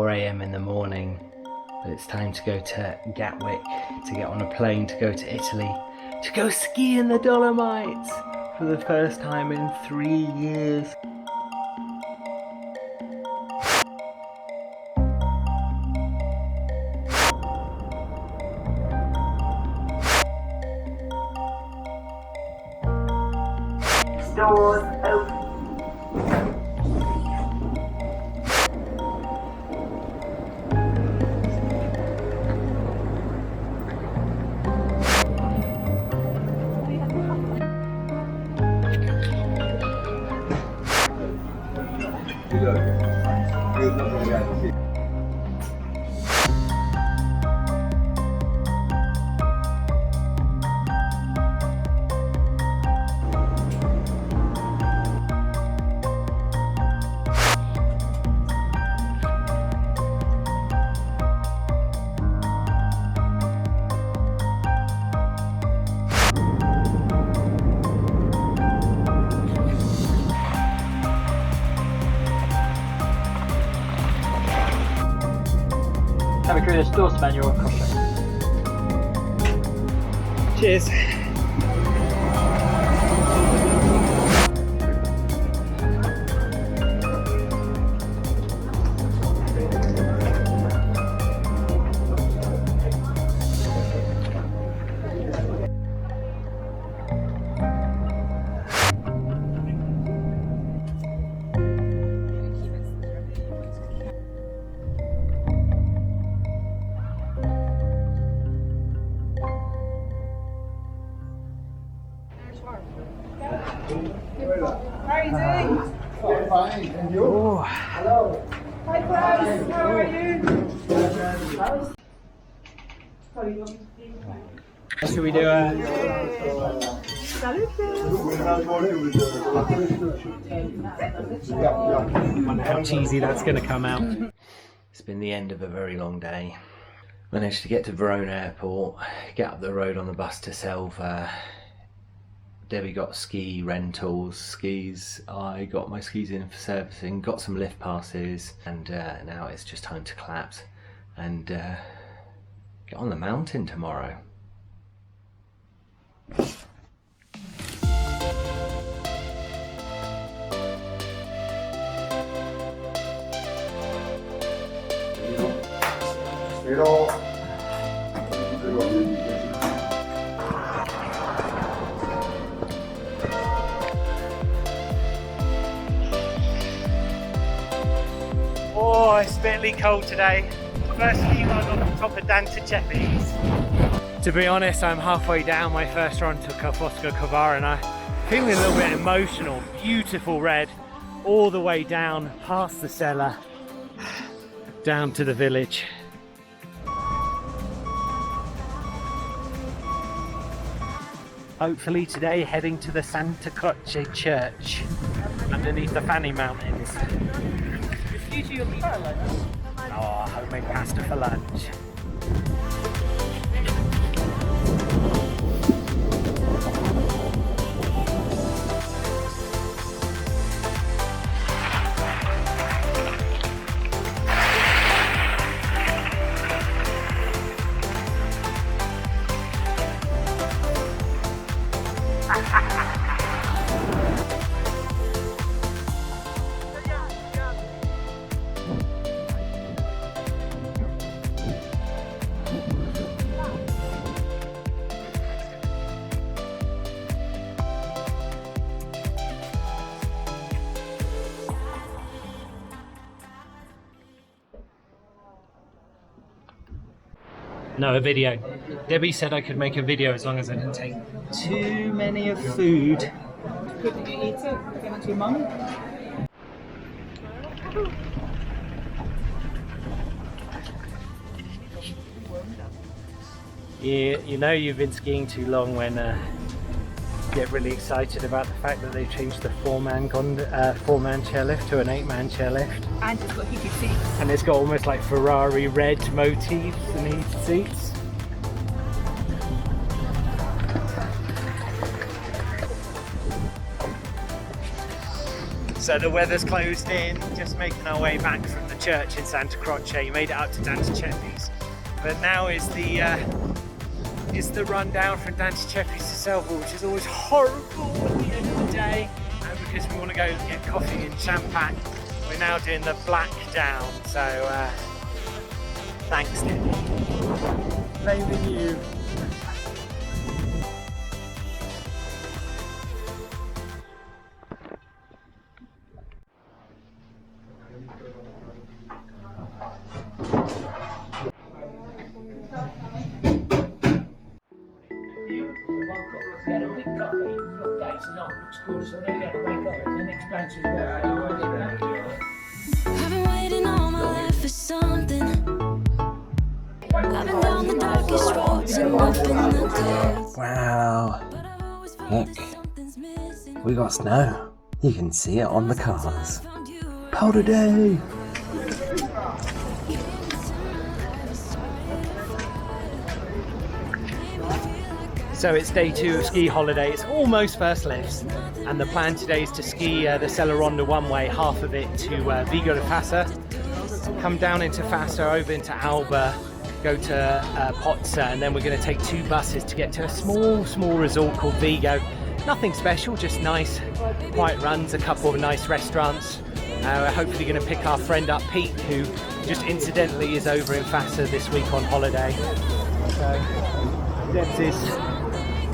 4 AM in the morning, but it's time to go to Gatwick to get on a plane to go to Italy to go ski in the Dolomites for the first time in 3 years. Doors open. Have a curious doors manual and cross. Cheers. How are you doing? Fine, and you? Oh. Hello. Hi, Klaus. How are you? Should we do a... I wonder how cheesy that's going to come out. It's been the end of a very long day. Managed to get to Verona Airport, get up the road on the bus to Selva. Debbie got ski rentals, skis. I got my skis in for servicing, got some lift passes, and now it's just time to collapse and get on the mountain tomorrow. Oh, it's bitterly cold today. First ski log on the top of Dante Ceppi's. To be honest, I'm halfway down my first run to Caposca Cavara and I'm feeling a little bit emotional. Beautiful red all the way down past the cellar, down to the village. Hopefully today heading to the Santa Croce Church underneath the Fanny Mountains. Oh, homemade pasta for lunch. No, a video. Debbie said I could make a video as long as I didn't take too many of food. Good that you eat it. Give it to your mum. You know you've been skiing too long when you get really excited about the fact that they've changed the four-man chairlift to an 8-man chairlift. And it's got heated seats. And it's got almost like Ferrari red motifs and heated seats. So the weather's closed in, just making our way back from the church in Santa Croce. Made it up to Dante Ceppi's, but now is the run down from Dante Ceppi's to Selva, which is always horrible at the end of the day. And because we want to go get coffee in Champagne, we're now doing the black down. So thanks, Debbie. Blaming you. I've been waiting all my life for something. I've been down the darkest roads and up in the clouds. Wow, But I've always felt look, that something's missing. we got snow. You can see it on the cars. Found you Powder day. So it's day 2 of ski holiday. It's almost first lifts, and the plan today is to ski the Sellaronda one way, half of it to Vigo de Fassa, come down into Fassa, over into Alba, go to Pozza, and then we're going to take 2 buses to get to a small resort called Vigo. Nothing special, just nice quiet runs, a couple of nice restaurants. We're hopefully going to pick our friend up, Pete, who just incidentally is over in Fassa this week on holiday. So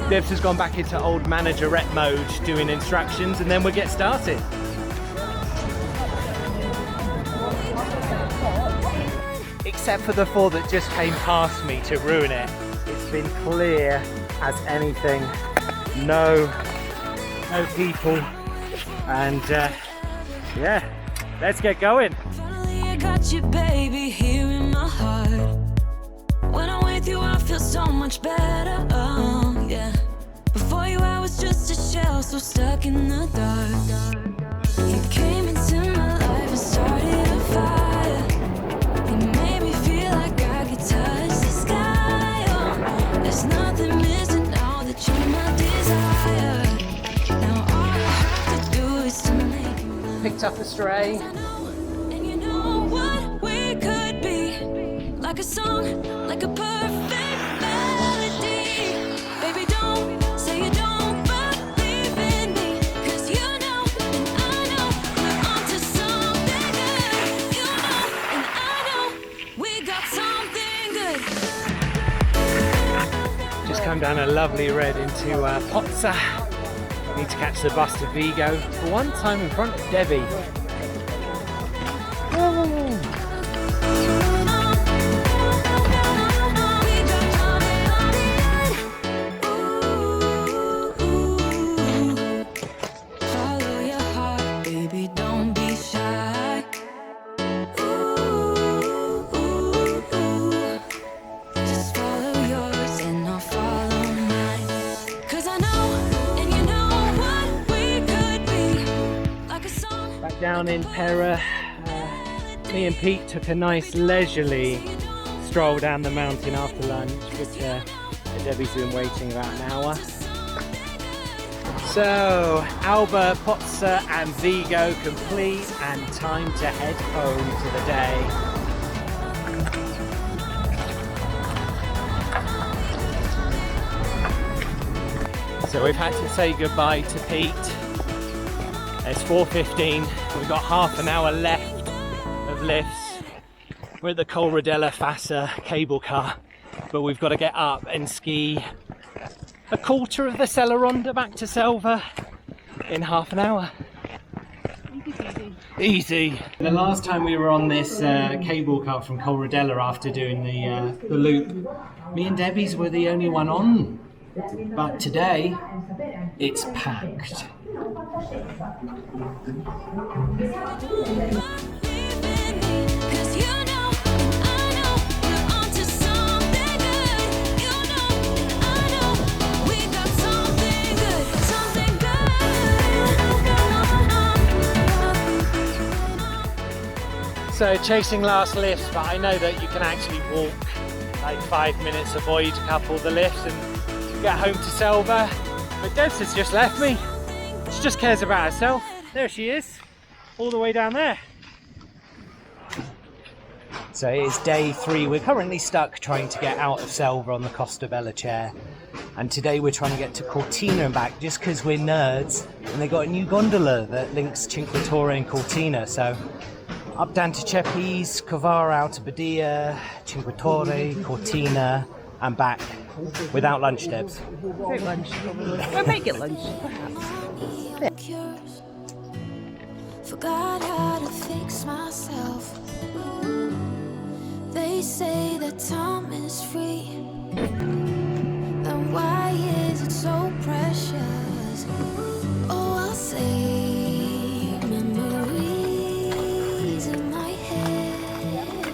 Debs has gone back into old managerette mode, doing instructions, and then we'll get started. Except for the 4 that just came past me to ruin it. It's been clear as anything. No people. And yeah, let's get going. Finally, I got you, baby, here in my heart. When I'm with you, I feel so much better. Oh, yeah. Before you, I was just a shell, so stuck in the dark. You came into my life and started a fire. You made me feel like I could touch the sky. Oh, there's nothing missing now that you're my desire. Now all I have to do is to make you mine. Picked up a stray. And you know what we could be, like a song, like a perfect melody. Baby, don't say you don't believe in me, 'cause you know and I know we're onto something good. You know and I know we got something good. Just come down a lovely red into Pozza. Need to catch the bus to Vigo for one time in front of Debbie. Follow your heart, baby, don't be shy. Just follow yours and I'll follow mine. 'Cause I know and you know what we could be, like a song. Back down in Pera, me and Pete took a nice leisurely stroll down the mountain after lunch, but Debbie's been waiting about an hour. So Alba, Pozza and Vigo complete, and time to head home for the day. So we've had to say goodbye to Pete. It's 4:15, we've got half an hour left of lifts. We're at the Cortina Fassa cable car, but we've got to get up and ski a quarter of the Sellaronda back to Selva in half an hour. Easy. The last time we were on this cable car from Cortina after doing the loop, me and Debbie's were the only one on, but today it's packed. So chasing last lifts, but I know that you can actually walk like 5 minutes, avoid a couple of the lifts and get home to Selva. But Debs has just left me. She just cares about herself. There she is. all the way down there. So it is day 3. We're currently stuck trying to get out of Selva on the Costa Bella chair. And today we're trying to get to Cortina and back just because we're nerds. And they got a new gondola that links Cinque Torre and Cortina. So up down to Ceppi's, Covara out to Badia, Cinque Torre, Cortina and back without lunch, Debs. Without lunch. I might get lunch. Forgot how to fix myself. They say that time is free. Then why is it so precious? Oh, I'll say memories in my head,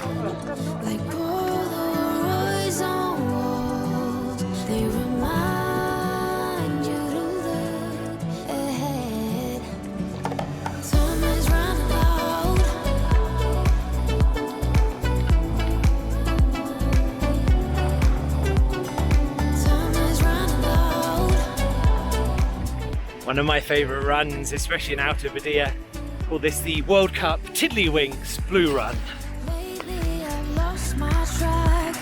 like Polaroids on walls. They remind you to look ahead. Time is running out. One of my favourite runs, especially in Outer Badia, call this the World Cup Tiddlywinks Blue Run. Lately I've lost my track.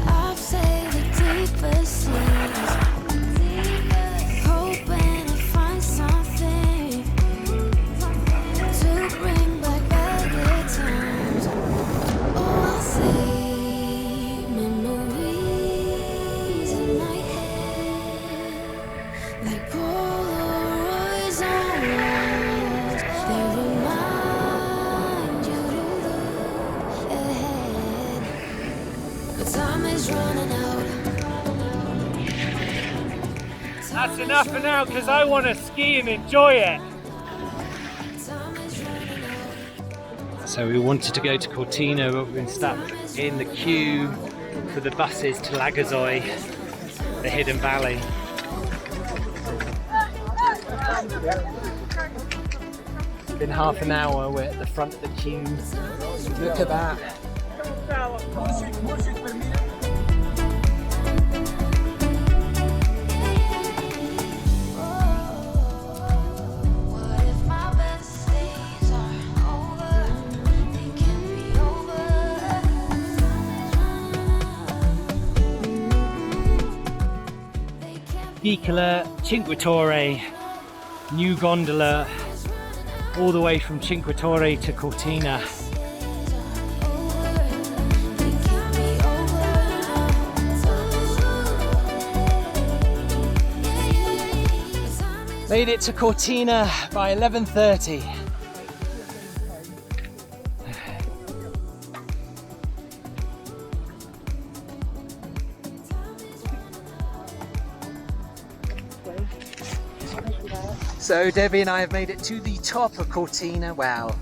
I've sailed the deepest seas, hoping to find something to bring back better times. Oh, I'll say memories in my head, like Polaroids on walls. They remind you to look ahead. But time is running out. That's enough for now because I want to ski and enjoy it. Time is running out. So we wanted to go to Cortina, but we've been stuck in the queue for the buses to Lagazoi, the hidden valley. It's been half an hour, we're at the front of the queue. Look at that. What if my best days are over? They can be over. They can Piccola, Cinque Torre, new gondola, all the way from Cinque Torre to Cortina. Made it to Cortina by 11:30. So Debbie and I have made it to the top of Cortina. Well,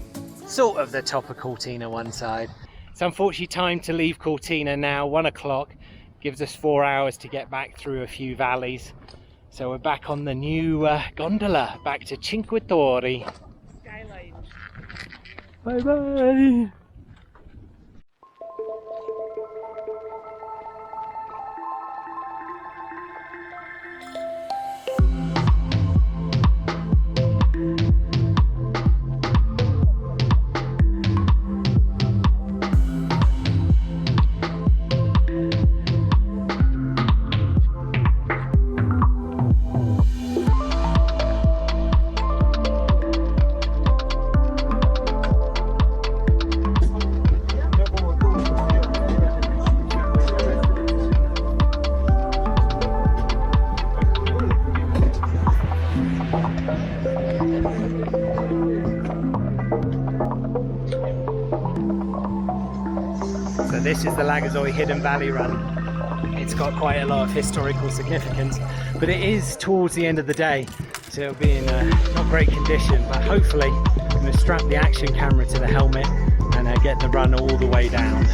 sort of the top of Cortina one side. It's unfortunately time to leave Cortina now, 1 o'clock. Gives us 4 hours to get back through a few valleys. So we're back on the new gondola, back to Cinque Torre. Skyline. Bye bye! So this is the Lagazoi Hidden Valley Run. It's got quite a lot of historical significance, but it is towards the end of the day, so it'll be in not great condition, but hopefully I'm going to strap the action camera to the helmet and get the run all the way down.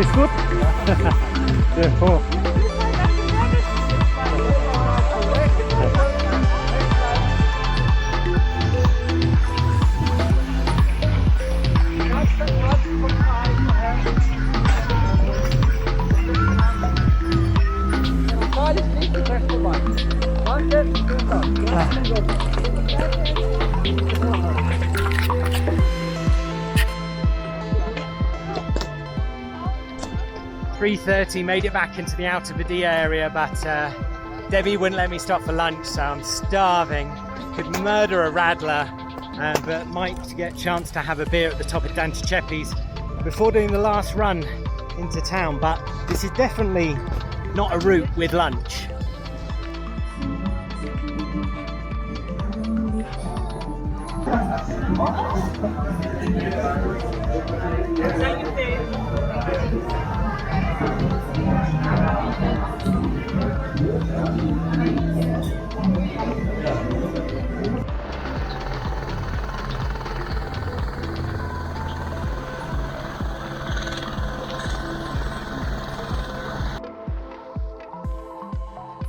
Alles gut? Ja, oh. .30, made it back into the Outer Badia area, but Debbie wouldn't let me stop for lunch, so I'm starving. Could murder a radler, but might get a chance to have a beer at the top of Danticeppi's before doing the last run into town, but this is definitely not a route with lunch.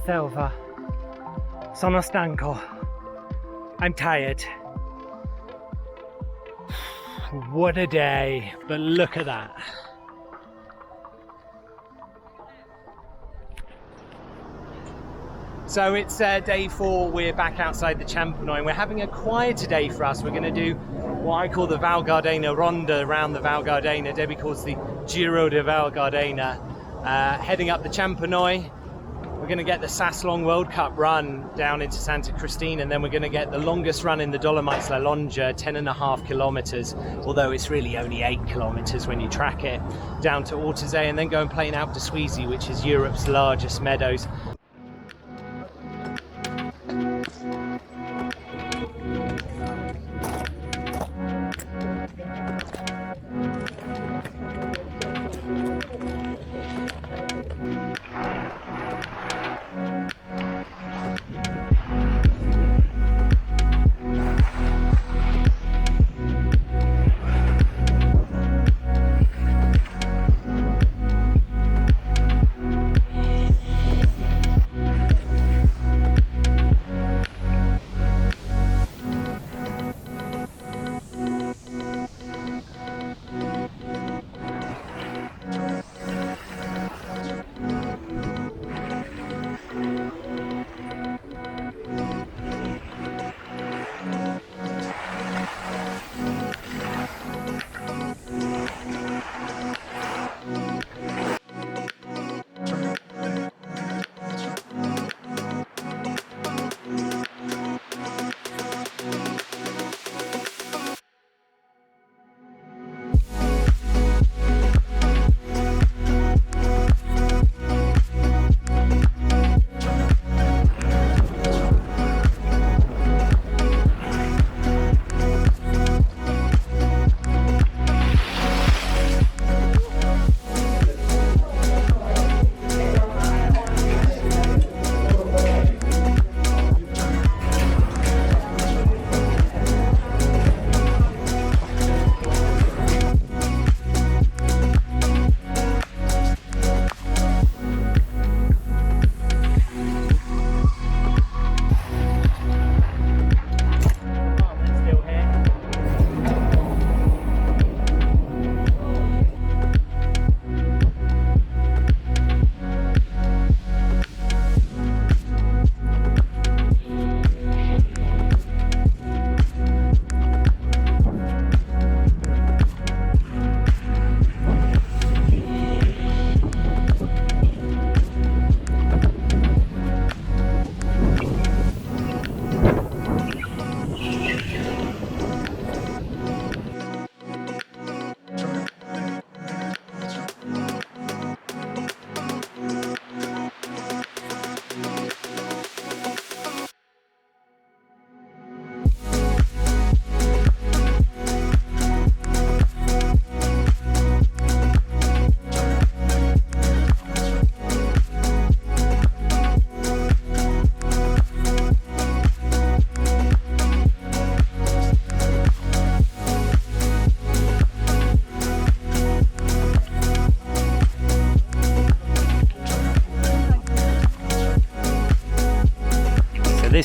Selva. Sono stanco. I'm tired. What a day, but look at that. So it's day 4, we're back outside the Ciampino and we're having a quieter day for us. We're going to do what I call the Val Gardena Ronda around the Val Gardena. Debbie calls the Giro de Val Gardena. Heading up the Ciampino. We're going to get the Sasslong World Cup run down into Santa Cristina, and then we're going to get the longest run in the Dolomites, Sellaronda, 10.5 kilometers, although it's really only 8 kilometers when you track it, down to Ortezay, and then go and play in Alpe d'Huez, which is Europe's largest meadows.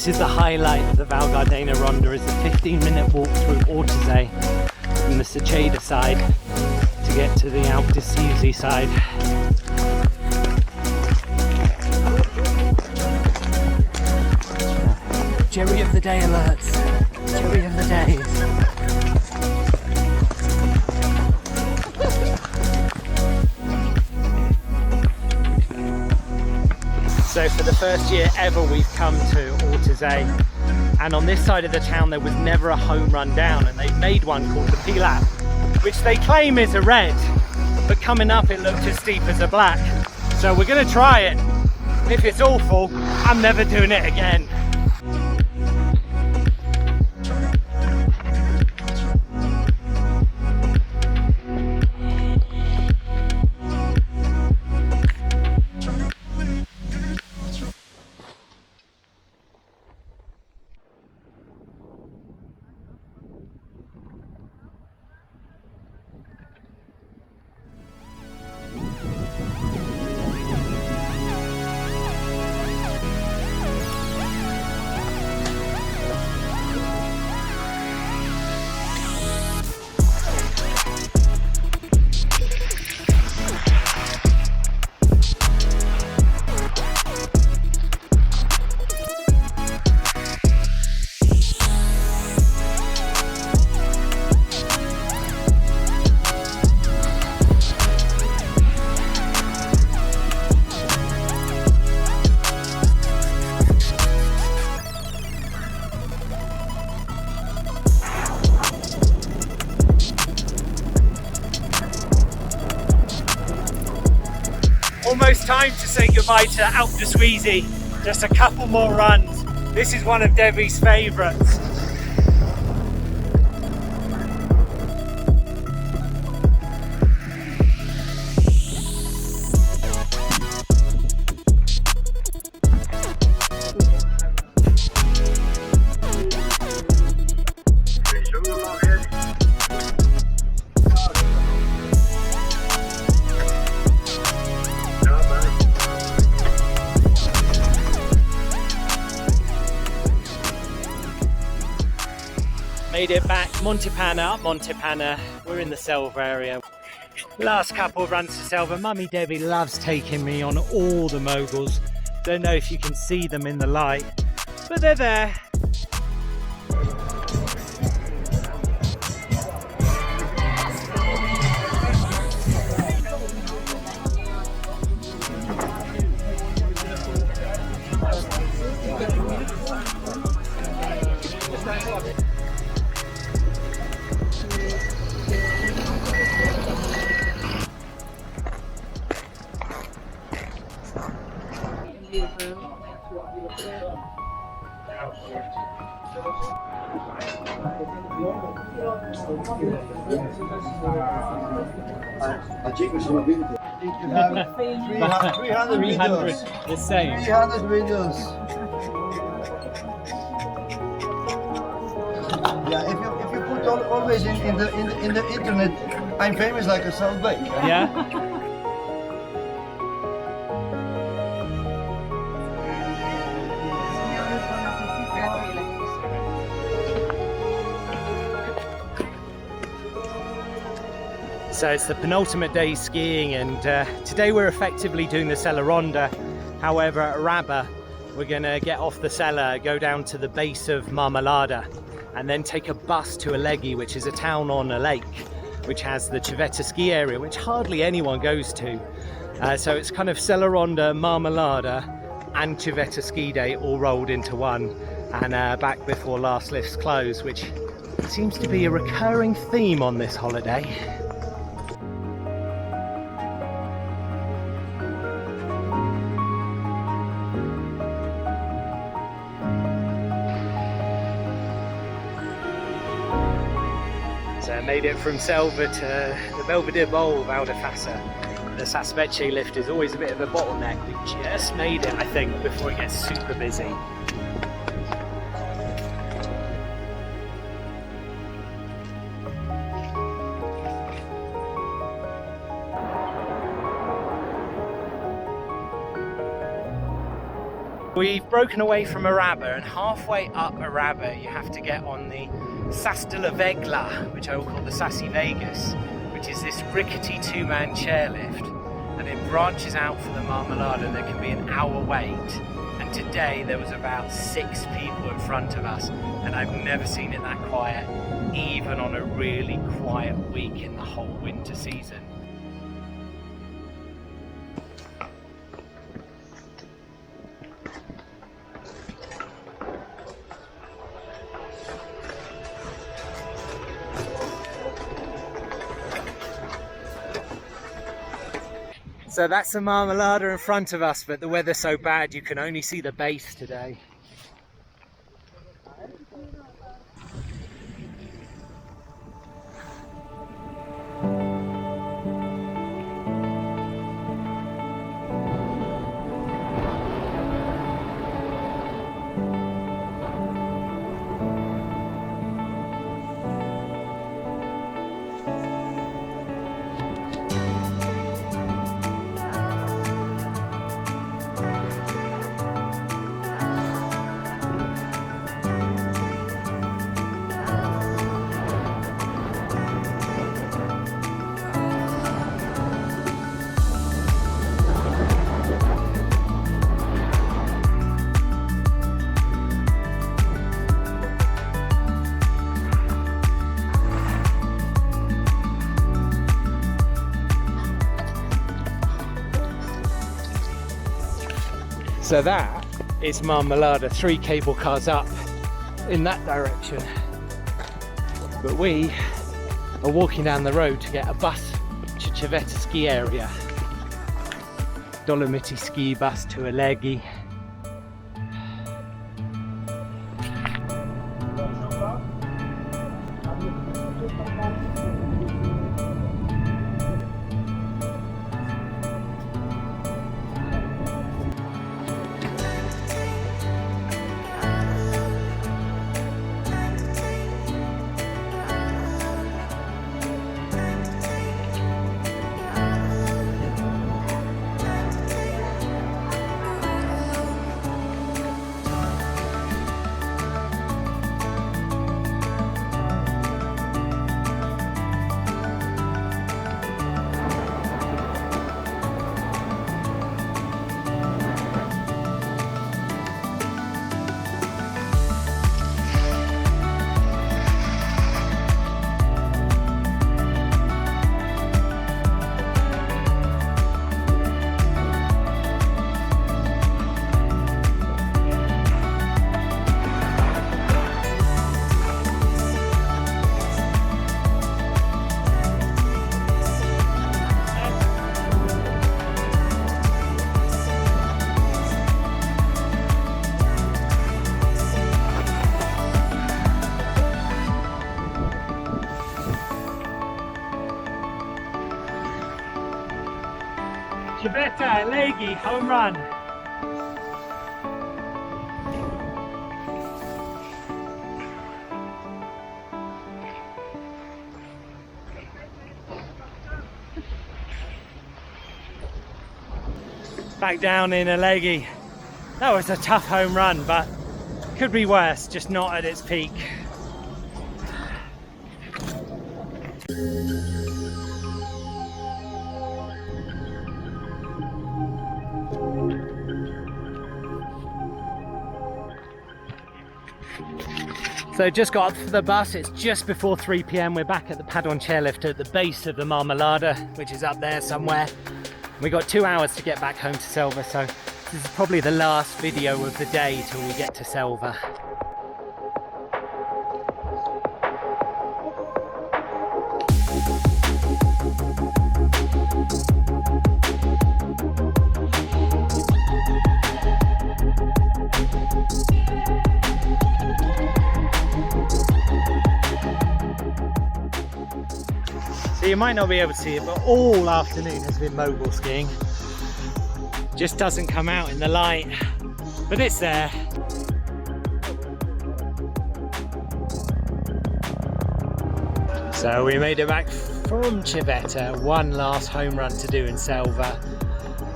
This is the highlight of the Val Gardena Ronda, is a 15-minute walk through Ortizay from the Sellaronda side to get to the Alpe d'Huez side. Cherry of the day alerts. Cherry of the day. So for the first year ever we've come to Ortizay, and on this side of the town there was never a home run down, and they've made one called the Pilap, which they claim is a red, but coming up it looked as steep as a black. So we're gonna try it. If it's awful, I'm never doing it again. Almost time to say goodbye to Alpe d'Huez. Just a couple more runs. This is one of Debbie's favourites. Made it back, Montepana, up Montepana. We're in the Selva area. Last couple of runs to Selva. Mummy Debbie loves taking me on all the moguls. Don't know if you can see them in the light, but they're there. You have 300 videos. The same. 300 videos. Yeah, if you put always in the internet, I'm famous like a South Bay. Yeah. So it's the penultimate day skiing, and today we're effectively doing the Sellaronda. However, at Rabba, we're going to get off the Sella, go down to the base of Marmolada, and then take a bus to Alleghi, which is a town on a lake, which has the Civetta ski area, which hardly anyone goes to. So it's kind of Sellaronda, Marmolada, and Civetta ski day all rolled into one, and back before last lifts close, which seems to be a recurring theme on this holiday. So I made it from Selva to the Belvedere Bowl of Val d'Huez. The Saspecce lift is always a bit of a bottleneck. We just made it, I think, before it gets super busy. We've broken away from Araba, and halfway up Araba you have to get on the Sas de la Vegla, which I will call the Sassy Vegas, which is this rickety two-man chairlift, and it branches out for the Marmalada. There can be an hour wait, and today there was about 6 people in front of us, and I've never seen it that quiet, even on a really quiet week in the whole winter season. So that's the Marmalada in front of us, but the weather's so bad you can only see the base today. So that is Marmalada, 3 cable cars up in that direction. But we are walking down the road to get a bus to Civetta ski area. Dolomites ski bus to Alleghi. Civetta, Alleghi, home run. Back down in Alleghi. That was a tough home run, but could be worse, just not at its peak. So just got off the bus, it's just before 3 PM. We're back at the Padon chairlift at the base of the Marmalada, which is up there somewhere. We got 2 hours to get back home to Selva, so this is probably the last video of the day till we get to Selva. So you might not be able to see it, but all afternoon has been mogul skiing. Just doesn't come out in the light, but it's there. So we made it back from Civetta, one last home run to do in Selva.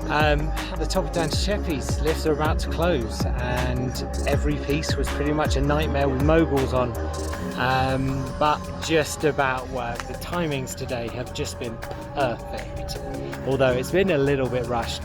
At the top of Dan Sheppi's, lifts are about to close, and every piece was pretty much a nightmare with moguls on. But just about worked. The timings today have just been perfect, although it's been a little bit rushed.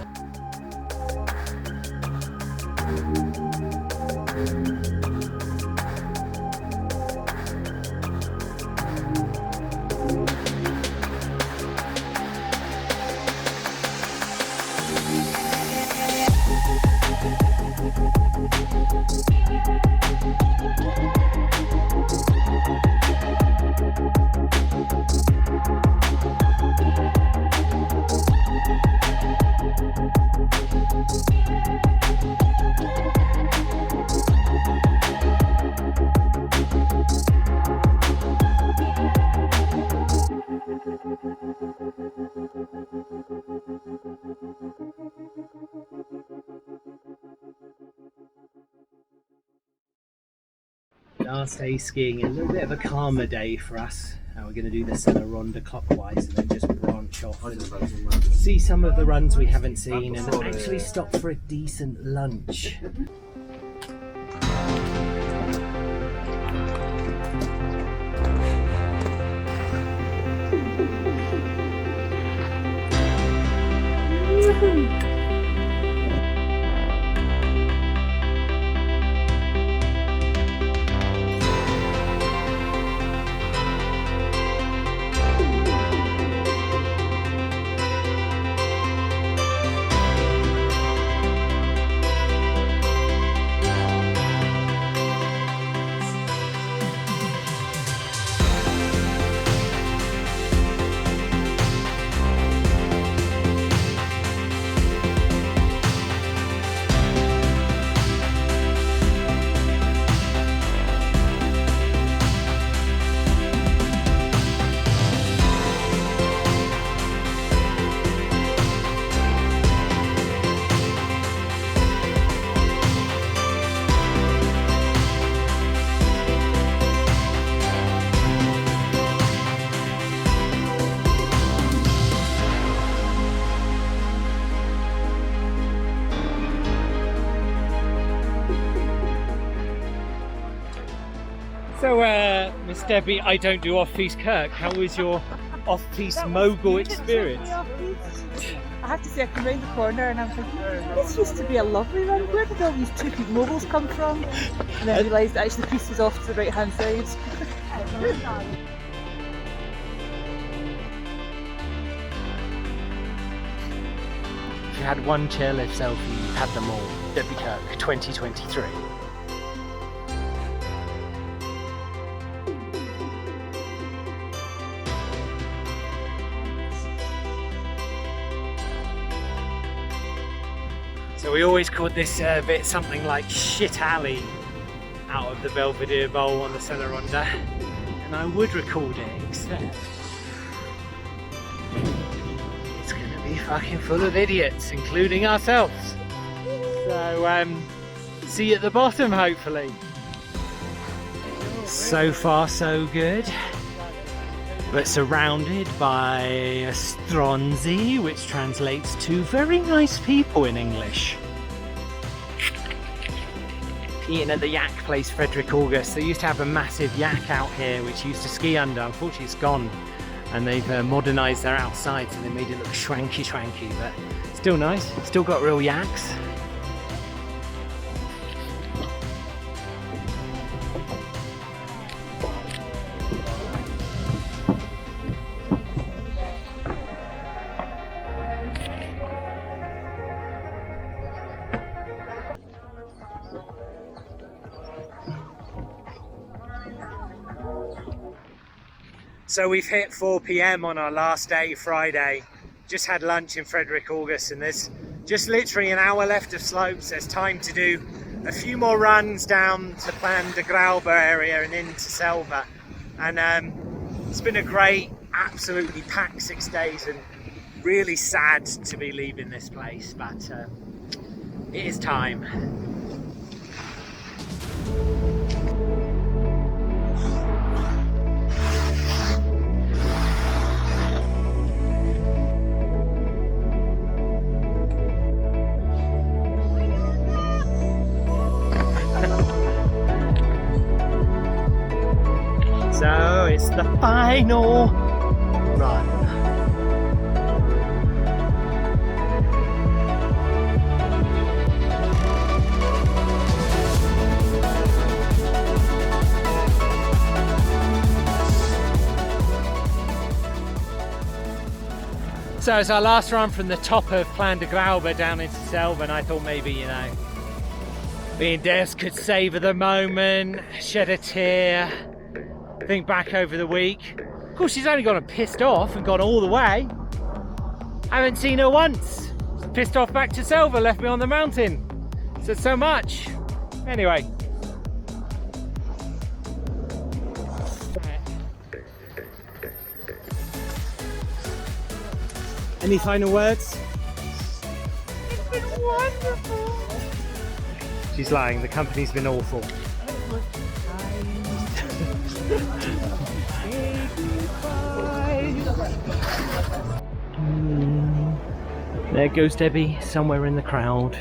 Last day skiing, a little bit of a calmer day for us. We're going to do the Sellaronda clockwise and then just branch off and see some of the runs we haven't seen and actually stop for a decent lunch. So, Miss Debbie, I don't do off-piste Kirk. How was your off-piste mogul experience? I have to say, I came round the corner and I was like, this used to be a lovely run. Where did all these two-peak moguls come from? And then I realised actually the piece was off to the right-hand side. If you had one chairlift selfie, you had them all. Debbie Kirk 2023. So we always called this bit something like Shit Alley out of the Belvedere Bowl on the Sellaronda, and I would record it, except it's going to be fucking full of idiots, including ourselves. So see you at the bottom, hopefully. So far so good, but surrounded by a stronzi, which translates to very nice people in English. Eating at the yak place, Frederick August. They used to have a massive yak out here which used to ski under. Unfortunately it's gone, and they've modernised their outside, so they made it look schwanky, but still nice. Still got real yaks. So we've hit 4 PM on our last day, Friday. Just had lunch in Frederick August, and there's just literally an hour left of slopes. There's time to do a few more runs down to Plan de Grauber area and into Selva. And it's been a great, absolutely packed 6 days, and really sad to be leaving this place, but it is time. is the final run. So it's our last run from the top of Plan de Glauber down into Selva, and I thought maybe, you know, me and Des could savour the moment, shed a tear, think back over the week. Of course, she's only gone and pissed off and gone all the way. I haven't seen her once. She's pissed off back to Selva, left me on the mountain. Said so much. Anyway. Any final words? It's been wonderful. She's lying, the company's been awful. There goes Debbie, somewhere in the crowd.